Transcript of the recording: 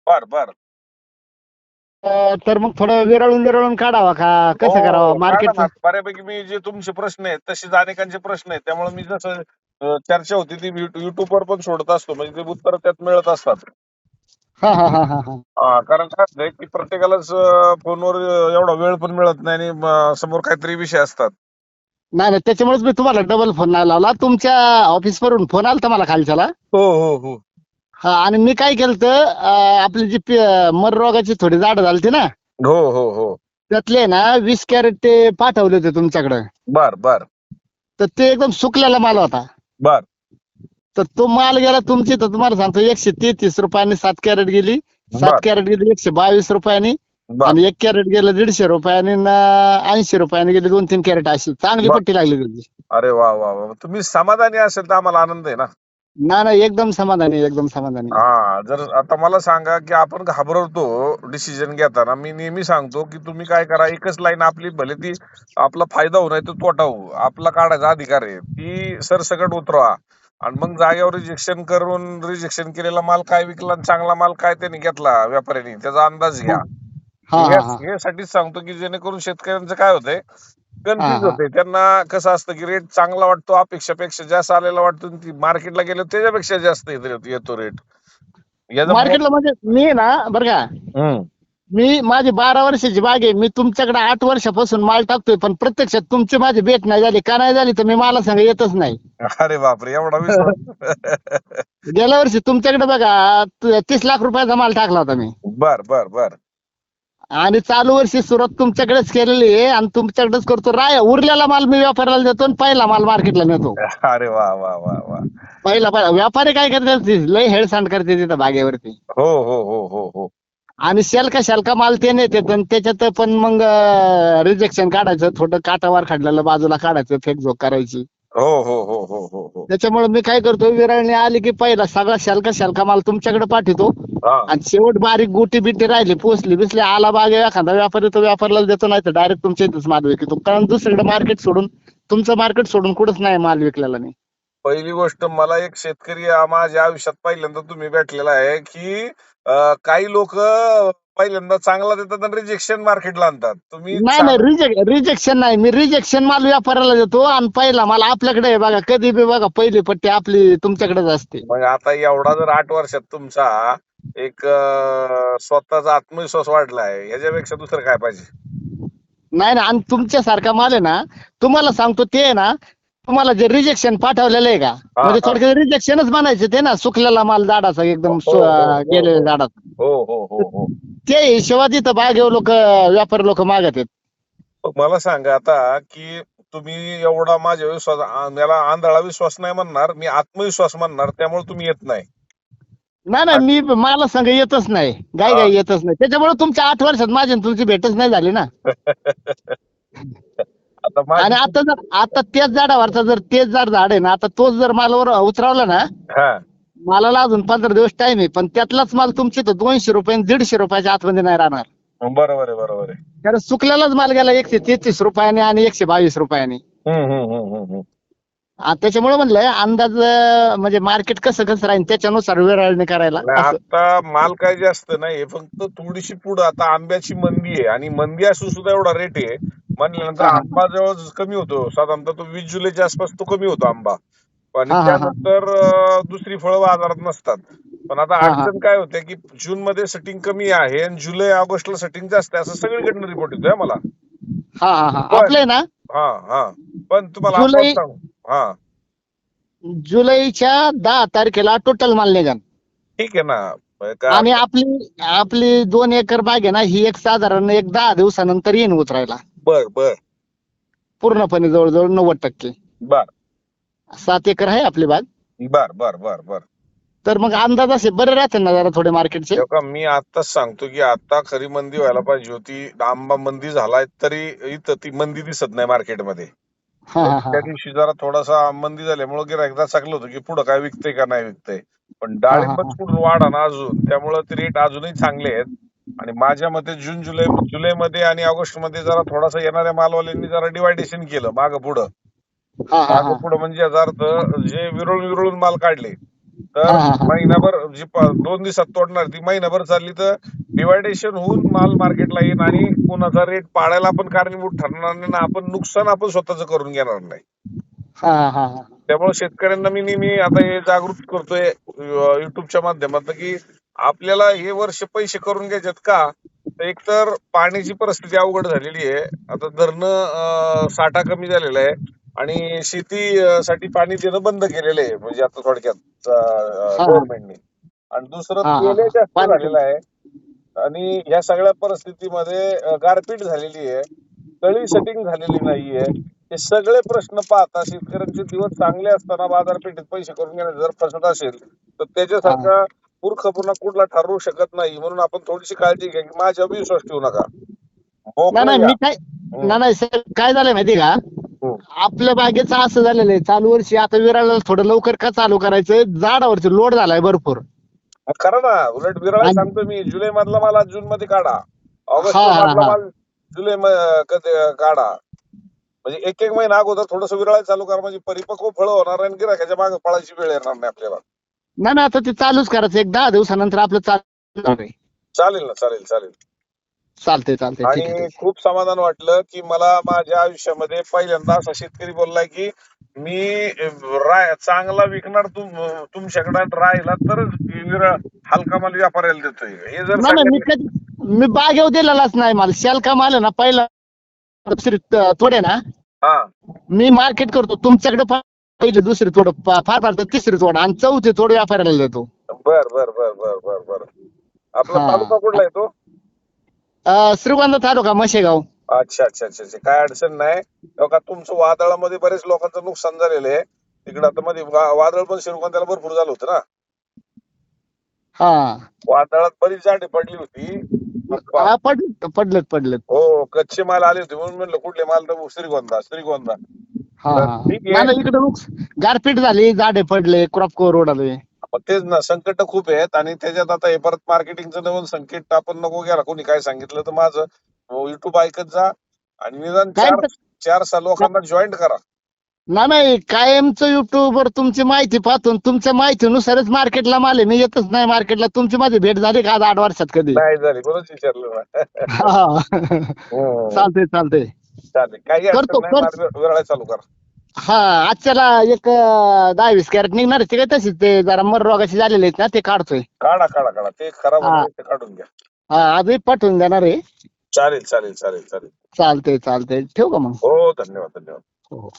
बर बर. तर मग थोडं विरळून विरळून काढावा का कसं करावं काढा ना. मार्केटचं? बऱ्यापैकी मी जे तुमचे प्रश्न आहेत तसेच अनेकांचे प्रश्न आहेत, त्यामुळे मी जसं चर्चा होती ती युट्यूबवर पण सोडत असतो, म्हणजे ते उत्तर त्यात मिळत असतात. हा हा हा हा हा. कारण काय असतंय की प्रत्येकालाच फोनवर एवढा वेळ पण मिळत नाही आणि समोर काहीतरी विषय असतात. नाही नाही, त्याच्यामुळेच मी तुम्हाला डबल फोन नाही लावला. तुमच्या ऑफिस वरून फोन आला मला खालच्याला. हो हो हो. हा, आणि मी काय केलं तर आपली जी मर रोगाची थोडी झाड झालती ना, हो हो हो. त्यातले ना 20 कॅरेट ते पाठवले होते तुमच्याकडे. बर बर तर ते एकदम सुकलेला माल होता. बर तर तो माल गेला तुमची, तर तुम्हाला सांगतो 133 रुपयाने 7 कॅरेट गेली. 7 बर कॅरेट गेली 122 रुपयानी. बर आणि 1 कॅरेट गेलं 150 रुपयाने, 80 रुपयाने गेली 2-3 कॅरेट. अशी चांगली बर. पट्टी लागली त्याची. अरे वा वा वा, तुम्ही समाधानी असेल तर आम्हाला आनंद आहे ना. ना ना, एकदम समाधानी, एकदम समाधानी. जर आता मला सांगा की आपण घाबरवतो डिसिजन घेताना, मी नेहमी सांगतो की तुम्ही काय करा, एकच लाईन आपली, भले ती आपला फायदा होऊ नाही तर तोटा होऊ, आपला काढायचा अधिकार आहे, ती सरसकट उतरवा. आणि मग जागेवर रिजेक्शन करून, रिजेक्शन केलेला माल काय विकला आणि चांगला माल काय त्याने घेतला व्यापाऱ्यांनी, त्याचा अंदाज घ्या. हा हा हा यासाठीच सांगतो की जेणेकरून शेतकऱ्यांचं काय होतंय, हा कन्फ्युज हा. होते. त्यांना कसं असतं की रेट चांगला वाटतो, अपेक्षापेक्षा जास्त आलेला वाटतो, आणि ती मार्केटला गेलो त्याच्यापेक्षा जास्त येतो रेट. याचा मार्केटला म्हणजे मी ना, बरं का, हम्म. मी माझी 12 वर्षाची बाग आहे. मी तुमच्याकडे 8 वर्षापासून माल टाकतोय, पण प्रत्यक्षात तुमची माझी भेट नाही झाली. का नाही झाली तर मी मला सांगा येतच नाही. अरे बापरे, एवढा विश्वास. गेल्या वर्षी तुमच्याकडे बघा 30 लाख रुपयाचा माल टाकला होता मी. बर बर बर आणि चालू वर्षी सुरुवात तुमच्याकडेच केलेली आहे, आणि तुमच्याकडेच करतो. उरलेला माल मी व्यापाऱ्याला देतो आणि पहिला माल मार्केटला नेतो. अरे वा वा वा वा. पहिला व्यापारी काय करतात, लय हेळसांड करते तिथं बागेवरती. हो हो हो हो हो. आणि शेलका माल ते नेतात, आणि त्याच्यात पण मग रिजेक्शन काढायचं, थोडं काटावर काढलेलं बाजूला काढायचं, फेकझोक करायची. हो हो हो हो हो हो. त्याच्यामुळे मी काय करतो, विरळणी आली की पहिला सगळा शेलका माल तुमच्याकडे पाठवतो. हा. आणि शेवट बारीक गोटी बिटी राहिली, पोचली बिसली, आला बाग एखादा व्यापारी, तो व्यापाऱ्याला देतो, नाही तर डायरेक्ट तुमच्या इथेच माल विकतो. कारण दुसरीकडे मार्केट सोडून, तुमचं मार्केट सोडून कुठंच नाही माल विकलेला नाही. पहिली गोष्ट, मला एक शेतकरी माझ्या आयुष्यात पहिल्यांदा तुम्ही भेटलेला आहे की काही लोक पहिल्यांदा चांगला देतात आणि रिजेक्शन मार्केटला आणतात. तुम्ही नाही नाही, रिजेक्शन नाही. मी रिजेक्शन माल व्यापाऱ्याला देतो, आणि पहिला माल आपल्याकडे आहे. बघा कधी बी बघा, पहिली पट्टी आपली तुमच्याकडेच असते. मग आता एवढा जर 8 वर्षात तुमचा एक स्वतःचा आत्मविश्वास वाढलाय, ह्याच्यापेक्षा दुसरं काय पाहिजे? नाही ना, आणि तुमच्यासारखा माल आहे ना, तुम्हाला सांगतो ते आहे ना, तुम्हाला जे रिजेक्शन पाठवलेलं आहे का, हा म्हणजे हा. थोडक्यात रिजेक्शनच म्हणायचं ते ना, सुकलेला माल झाडाचा, हो एकदम हो हो गेलेल्या हो झाडाचा. हो हो हो हो. ते हिशोबात इथं बागेवर व्यापारी लोक मागत आहेत. मला सांगा आता की तुम्ही एवढा माझ्या विश्वास, याला आंधळा विश्वास नाही म्हणणार मी, आत्मविश्वास म्हणणार, त्यामुळे तुम्ही येत नाही. नाही नाही, मी मला संघ येतच नाही, गाय येतच नाही. त्याच्यामुळे तुमच्या 8 वर्षात माझी आणि तुमची भेटच नाही झाली ना. आता माझी आणि आता त्याच झाडावरचा जर तेच झाड आहे ना, आता तोच जर मालावर उतरवला ना, हा. मालाला अजून 15 दिवस टाइम आहे, पण त्यातलाच माल तुमची तर 200 रुपये 150 रुपयाच्या आतमध्ये नाही राहणार. बरोबर आहे बरोबर आहे. कारण सुकलेलाच माल गेला 133 रुपयाने आणि 122 रुपयाने. हम्म. त्याच्यामुळे म्हणलंय अंदाज, म्हणजे मार्केट कसं कसं राहील त्याच्यानुसार विरळणी करायला नाही, असं. आता माल काय जास्त नाही, फक्त थोडीशी पुढं आता आंब्याची मंदी आहे, आणि मंदी असून सुद्धा एवढा रेट आहे म्हणल्यानंतर हा आंबा जवळ कमी होतो. साधारणतः तो 20 जुलैच्या आसपास तो कमी होतो आंबा. आणि हा हा हा त्यानंतर दुसरी फळं बाजारात नसतात. पण आता हा हा अडचण काय होते की जून मध्ये सेटिंग कमी आहे आणि जुलै ऑगस्टला सेटिंग जास्त आहे, असं सगळीकडनं रिपोर्ट येतोय मला. हा हा हा. पण आपलं आहे ना, हा हा पण तुम्हाला जुलै अप्रोच सांगू. हा. जुलैच्या 10 तारखेला टोटल माल निघाल. ठीक आहे ना. का आणि आपली आपली 2 एकर बाग आहे ना, ही एक साधारण 10 दिवसानंतर येईन उतरायला. बर बर पूर्णपणे जवळजवळ 90%. बर 7 एकर आहे आपली बाग. बर बर बर बर. तर मग अंदाज असे बरे राहते ना जरा थोडे मार्केटचे. तेव्हा मी आताच सांगतो की आता खरी मंदी व्हायला पाहिजे होती. आंबा मंदी झालाय तरी इथं ती मंदी दिसत नाही मार्केटमध्ये. हा हा हा त्या दिवशी जरा थोडासा मंदी झाल्यामुळे गिऱ्हाईक चाकलं होतं की पुढं काय विकतंय का नाही विकतंय. पण हा हा डाळिंबच पुढून वाढा ना अजून, त्यामुळे ते रेट अजूनही चांगले आहेत. आणि माझ्या मते जुलैमध्ये आणि ऑगस्टमध्ये जरा थोडासा येणाऱ्या मालवाल्यांनी जरा डिवायडेशन केलं मागं पुढं. हा हा मागं हा पुढं म्हणजे याचा अर्थ जे विरळून माल काढले तर हा हा हा महिनाभर जी 2 दिवसात तोडणार ती महिनाभर चालली तर डिवायडेशन होऊन माल मार्केटला येईल आणि कोणाचा रेट पाडायला आपण कारणीभूत ठरणार नाही ना आपण नुकसान आपण स्वतःच करून घेणार नाही. हा हा हा त्यामुळे शेतकऱ्यांना मी नेहमी आता हे जागृत करतोय युट्यूबच्या माध्यमातून की आपल्याला हे वर्ष पैसे करून घ्यायच्यात का तर एकतर पाण्याची परिस्थिती अवघड झालेली आहे. आता धरणं साठा कमी झालेला आहे आणि शेती साठी पाणी देणं बंद केलेलं आहे म्हणजे आता थोडक्यात हा गव्हर्नमेंटने. आणि दुसरं हा हा तेल हा जास्त पाणी झालेलं आहे आणि ह्या सगळ्या परिस्थितीमध्ये गारपीट झालेली आहे, तळी सेटिंग झालेली नाहीये. हे सगळे प्रश्न पाहता शेतकऱ्यांचे दिवस चांगले असताना बाजारपेठेत पैसे करून घेण्यात जर फसत असेल तर हा त्याच्यासारखा मूर्ख पुन्हा कुठला ठरवू शकत नाही. म्हणून आपण थोडीशी काळजी घ्या की माझ्यावर विश्वास ठेवू नका. नाही मोकळं नाही घ्या. मी काय हम्म, नाही सर काय झालंय माहिती का हम्म. आपल्या बागेचं असं झालेलं आहे चालू वर्षी आता विराळला थोडं लवकर का चालू करायचं झाडावरचं लोड झालाय भरपूर मग करा ना. उलट विरळा आणि सांगतो मी जुलै मधला माल जून मध्ये काढा. हा ऑगस्ट हा मधला हा माल जुलै काढा. म्हणजे एक एक महिना अगोदर थोडस विरळा चालू करा म्हणजे परिपक्व फळ होणार आणि गिरायकाच्या मागे पळायची वेळ येणार नाही आपल्याला. नाही ना आता ते चालूच करायचं एक 10 दिवसानंतर आपलं चालू आहे. चालेल ना, चालेल चालेल. चालतंय चालतंय ठीक आहे आणि ठीक आहे खूप समाधान वाटलं की मला माझ्या आयुष्यामध्ये पहिल्यांदा असा शेतकरी बोललाय की मी राय चांगला विकणार तुमच्याकडे राहिला तरच विरळ हलका माल व्यापाऱ्याला देतोय. हे जर नाही नाही सांगितलं मी बागेवर दिलेलाच नाही मला शेल का माल आहे ना पहिला दुसरी तोडे ना हा मी मार्केट करतो तुमच्याकडे पहिले दुसरी तोड फार फार तर तिसरी तोड आणि चौथी तोड व्यापाऱ्याला देतो. बर बर बर बर बर बर. आपला हा तालुका कुठला आहे तो? श्रीगोंदा तालुका मशेगाव. अच्छा अच्छा अच्छा अच्छा. काय अडचण नाही. बघा तुमचं वादळामध्ये बरेच लोकांचं नुकसान झालेलं आहे. तिकडे आता मध्ये वादळ पण श्रीगोंद्याला भरपूर झालं होतं ना. हा वादळात बरीच झाडे पडली होती. हा पडलेत पडलेत. हो कच्चे माल आले होते म्हणून म्हणलं कुठले माल तर श्रीगोंदा श्रीगोंदा. हा तर हा ठीक आहे. नाही इकडे गारपीट झाली झाडे पडले क्रॉप कव्हर उडाले. मग तेच ना संकट खूप आहेत आणि त्याच्यात आता हे परत मार्केटिंगचं नवीन संकट आपण नको घ्यायला. कोणी काय सांगितलं तर माझं युट्यूब ऐकत जा आणि निदान काय 4 लोकांना जॉईंट करा. नाही कायमचं युट्यूबवर तुमची माहिती पाहतो तुमच्या माहितीनुसारच मार्केटला माल आहे मी येतच नाही मार्केटला तुमची माझी भेट झाली का आज 8 वर्षात कधी. नाही झाली म्हणूनच विचारलं ना. हा हम्म. चालतंय चालतंय चालेल काही करतो अडचण नाही. कर मार्ग वेळा चालू करा. हा आजच्याला एक 10-20 कॅरेट निघणार आहे ते काय तशीच ते जरा मर रोगाचे झालेले आहेत ना ते काढतोय. काढा काढा काढा. ते खराब हा होणार ते काढून घ्या. हा आजही पाठवून देणार आहे. चालेल चालेल चालेल चालेल. चालतंय चालतंय ठेवू का मग. हो धन्यवाद धन्यवाद. हो.